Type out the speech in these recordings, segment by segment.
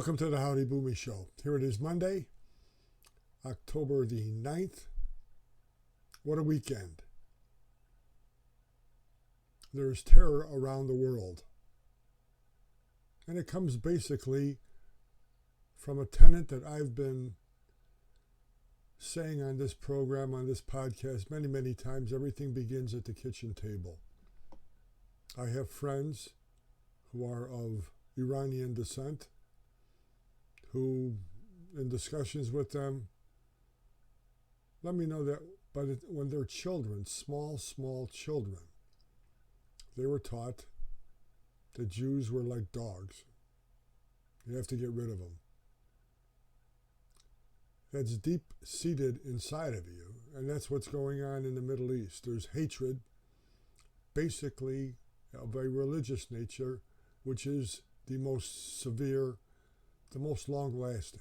Welcome to the Howdy Boomy Show. Here it is Monday, October the 9th. What a weekend. There's terror around the world. And it comes basically from a tenet that I've been saying on this program, on this podcast, many, many times. Everything begins at the kitchen table. I have friends who are of Iranian descent, who, in discussions with them, let me know that when they're children, small children, they were taught that Jews were like dogs. You have to get rid of them. That's deep-seated inside of you, and that's what's going on in the Middle East. There's hatred, basically of a religious nature, which is the most severe, the most long-lasting.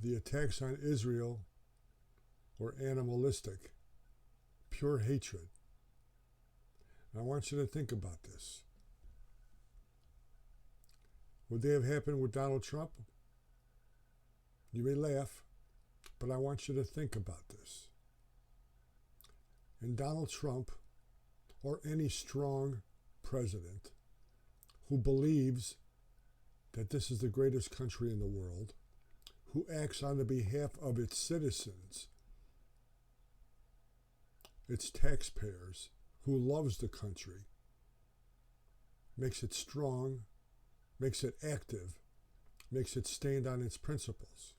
The attacks on Israel were animalistic, pure hatred. And I want you to think about this. Would they have happened with Donald Trump? You may laugh, but I want you to think about this. And Donald Trump, or any strong president who believes that this is the greatest country in the world, who acts on the behalf of its citizens, its taxpayers, who loves the country, makes it strong, makes it active, makes it stand on its principles.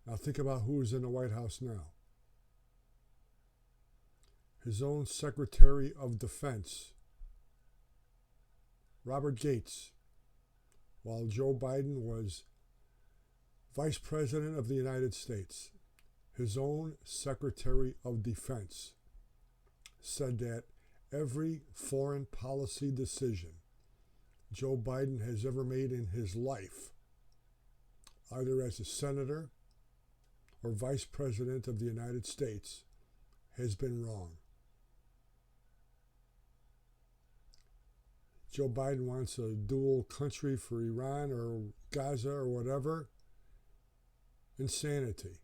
Now think about who is in the White House now. His own Secretary of Defense, Robert Gates, while Joe Biden was Vice President of the United States. His own Secretary of Defense said that every foreign policy decision Joe Biden has ever made in his life, either as a senator or Vice President of the United States, has been wrong. Joe Biden wants a dual country for Iran or Gaza or whatever. Insanity.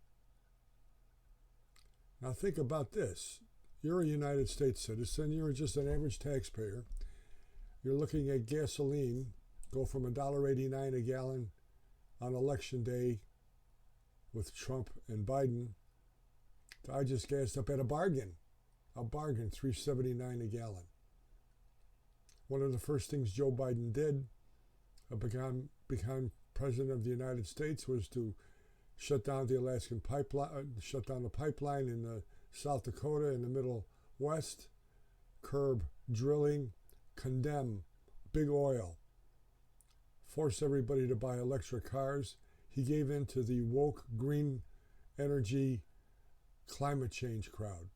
Now think about this. You're a United States citizen. You're just an average taxpayer. You're looking at gasoline go from $1.89 a gallon on election day with Trump and Biden to I just gassed up at a bargain, $3.79 a gallon. One of the first things Joe Biden did, become president of the United States, was to shut down the Alaskan pipeline, shut down the pipeline in South Dakota in the Middle West, curb drilling, condemn big oil, force everybody to buy electric cars. He gave in to the woke green energy climate change crowd,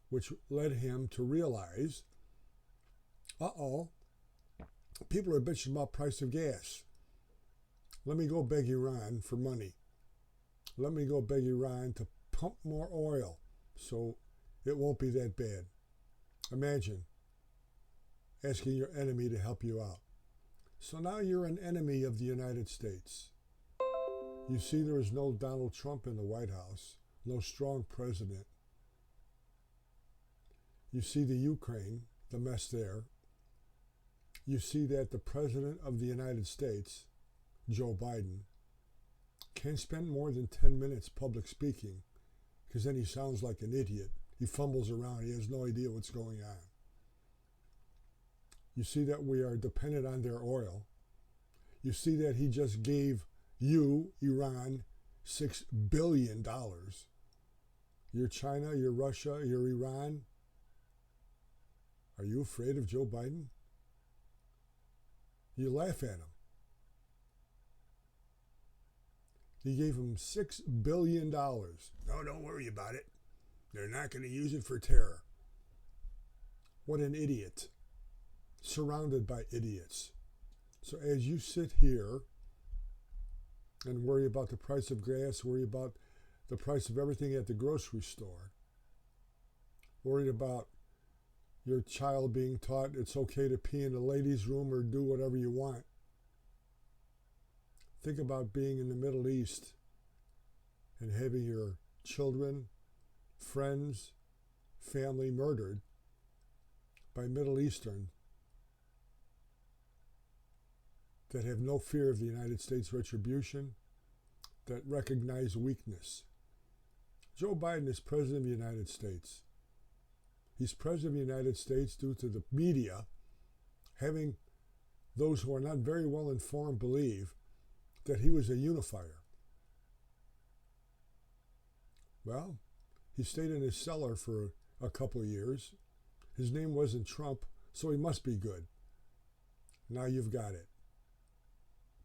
which led him to realize, people are bitching about price of gas. Let me go beg Iran for money. Let me go beg Iran to pump more oil so it won't be that bad. Imagine asking your enemy to help you out. So now you're an enemy of the United States. You see, there is no Donald Trump in the White House, no strong president. You see the Ukraine, the mess there. You see that the President of the United States, Joe Biden, can't spend more than 10 minutes public speaking because then he sounds like an idiot. He fumbles around. He has no idea what's going on. You see that we are dependent on their oil. You see that he just gave you, Iran, $6 billion. You're China, you're Russia, you're Iran. Are you afraid of Joe Biden? You laugh at him. He gave him $6 billion. No, don't worry about it. They're not going to use it for terror. What an idiot. Surrounded by idiots. So as you sit here and worry about the price of gas, worry about the price of everything at the grocery store, worried about your child being taught it's okay to pee in the ladies' room or do whatever you want. Think about being in the Middle East and having your children, friends, family murdered by Middle Eastern that have no fear of the United States retribution, that recognize weakness. Joe Biden is President of the United States. He's President of the United States due to the media having those who are not very well informed believe that he was a unifier. Well, he stayed in his cellar for a couple of years. His name wasn't Trump, so he must be good. Now you've got it.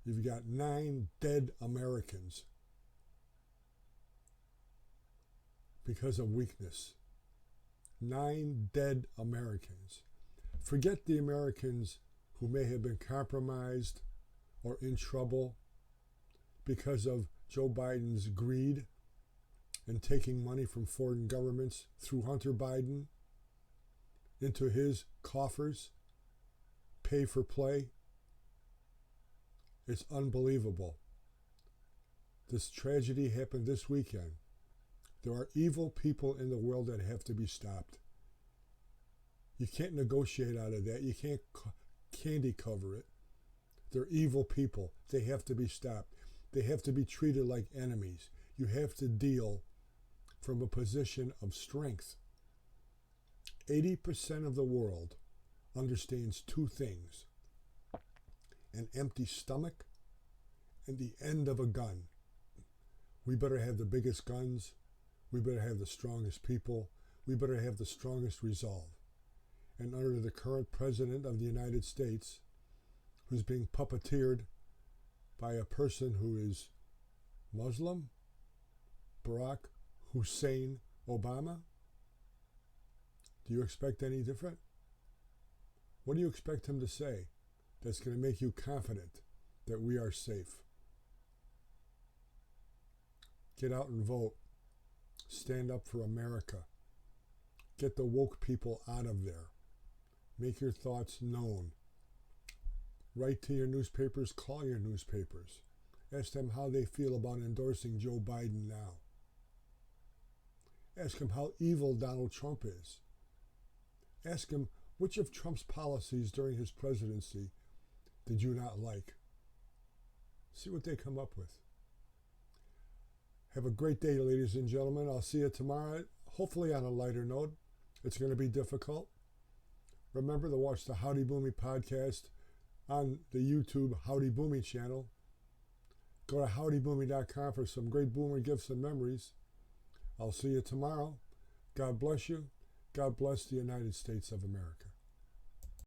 You've got 9 dead Americans because of weakness. 9 dead Americans. Forget the Americans who may have been compromised or in trouble because of Joe Biden's greed and taking money from foreign governments through Hunter Biden into his coffers, pay for play. It's unbelievable. This tragedy happened this weekend. There are evil people in the world that have to be stopped. You can't negotiate out of that. You can't candy cover it. They're evil people. They have to be stopped. They have to be treated like enemies. You have to deal from a position of strength. 80% of the world understands 2 things: an empty stomach and the end of a gun. We better have the biggest guns. We better have the strongest people. We better have the strongest resolve. And under the current President of the United States, who's being puppeteered by a person who is Muslim, Barack Hussein Obama, do you expect any different? What do you expect him to say that's going to make you confident that we are safe? Get out and vote. Stand up for America. Get the woke people out of there. Make your thoughts known. Write to your newspapers, call your newspapers. Ask them how they feel about endorsing Joe Biden now. Ask them how evil Donald Trump is. Ask him which of Trump's policies during his presidency did you not like. See what they come up with. Have a great day, ladies and gentlemen. I'll see you tomorrow, hopefully on a lighter note. It's going to be difficult. Remember to watch the Howdy Boomy podcast on the YouTube Howdy Boomy channel. Go to howdyboomy.com for some great boomer gifts and memories. I'll see you tomorrow. God bless you. God bless the United States of America.